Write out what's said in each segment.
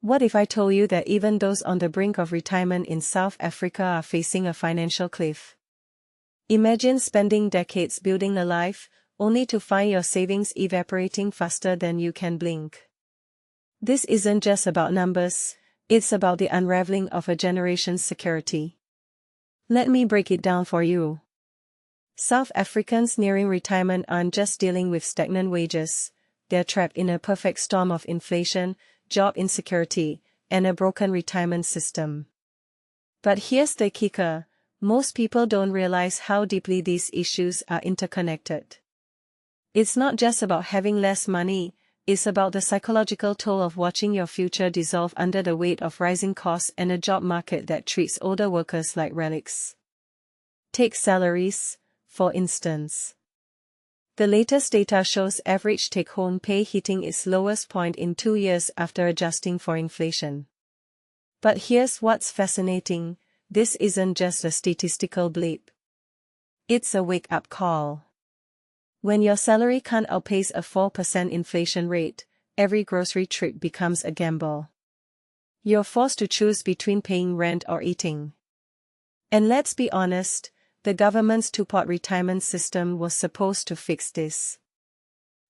What if I told you that even those on the brink of retirement in South Africa are facing a financial cliff? Imagine spending decades building a life, only to find your savings evaporating faster than you can blink. This isn't just about numbers, it's about the unraveling of a generation's security. Let me break it down for you. South Africans nearing retirement aren't just dealing with stagnant wages, they're trapped in a perfect storm of inflation, job insecurity, and a broken retirement system. But here's the kicker: most people don't realize how deeply these issues are interconnected. It's not just about having less money, it's about the psychological toll of watching your future dissolve under the weight of rising costs and a job market that treats older workers like relics. Take salaries, for instance. The latest data shows average take-home pay hitting its lowest point in 2 years after adjusting for inflation. But here's what's fascinating: this isn't just a statistical blip. It's a wake-up call. When your salary can't outpace a 4% inflation rate, every grocery trip becomes a gamble. You're forced to choose between paying rent or eating. And let's be honest, the government's two-part retirement system was supposed to fix this.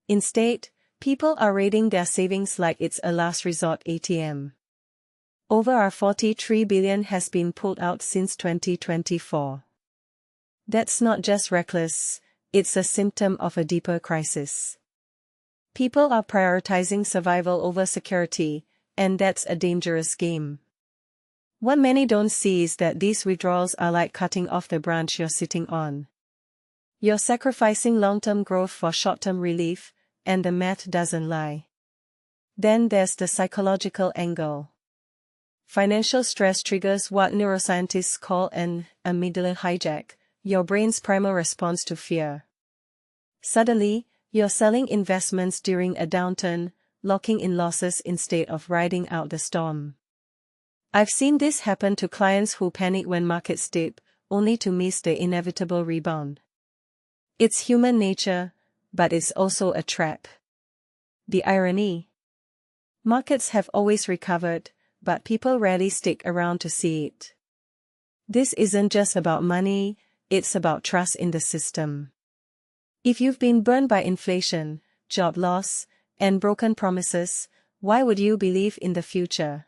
Instead, people are raiding their savings like it's a last resort ATM. Over 43 billion has been pulled out since 2024. That's not just reckless, it's a symptom of a deeper crisis. People are prioritizing survival over security, and that's a dangerous game. What many don't see is that these withdrawals are like cutting off the branch you're sitting on. You're sacrificing long-term growth for short-term relief, and the math doesn't lie. Then there's the psychological angle. Financial stress triggers what neuroscientists call an amygdala hijack, your brain's primal response to fear. Suddenly, you're selling investments during a downturn, locking in losses instead of riding out the storm. I've seen this happen to clients who panic when markets dip, only to miss the inevitable rebound. It's human nature, but it's also a trap. The irony: markets have always recovered, but people rarely stick around to see it. This isn't just about money, it's about trust in the system. If you've been burned by inflation, job loss, and broken promises, why would you believe in the future?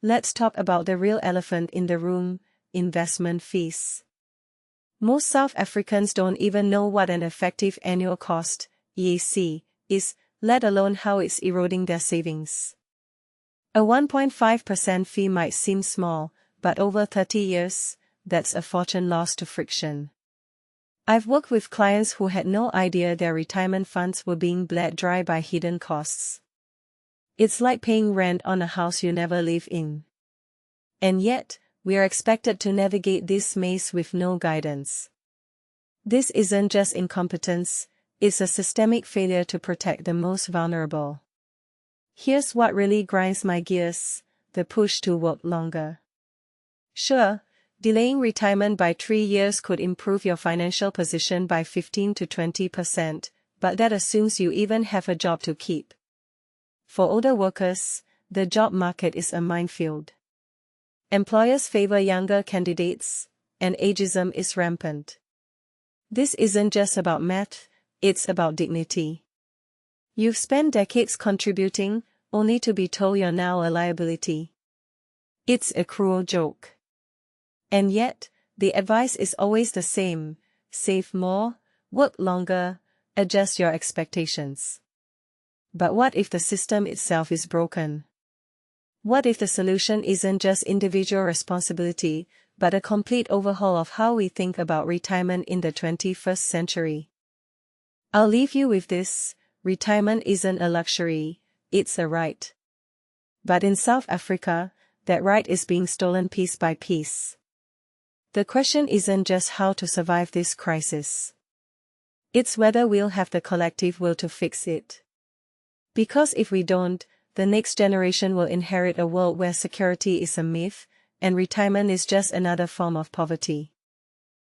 Let's talk about the real elephant in the room: investment fees. Most South Africans don't even know what an effective annual cost, EAC, is, let alone how it's eroding their savings. A 1.5% fee might seem small, but over 30 years, that's a fortune lost to friction. I've worked with clients who had no idea their retirement funds were being bled dry by hidden costs. It's like paying rent on a house you never live in. And yet, we are expected to navigate this maze with no guidance. This isn't just incompetence, it's a systemic failure to protect the most vulnerable. Here's what really grinds my gears: the push to work longer. Sure, delaying retirement by 3 years could improve your financial position by 15 to 20%, but that assumes you even have a job to keep. For older workers, the job market is a minefield. Employers favor younger candidates, and ageism is rampant. This isn't just about math, it's about dignity. You've spent decades contributing, only to be told you're now a liability. It's a cruel joke. And yet, the advice is always the same: save more, work longer, adjust your expectations. But what if the system itself is broken? What if the solution isn't just individual responsibility, but a complete overhaul of how we think about retirement in the 21st century? I'll leave you with this: retirement isn't a luxury, it's a right. But in South Africa, that right is being stolen piece by piece. The question isn't just how to survive this crisis. It's whether we'll have the collective will to fix it. Because if we don't, the next generation will inherit a world where security is a myth, and retirement is just another form of poverty.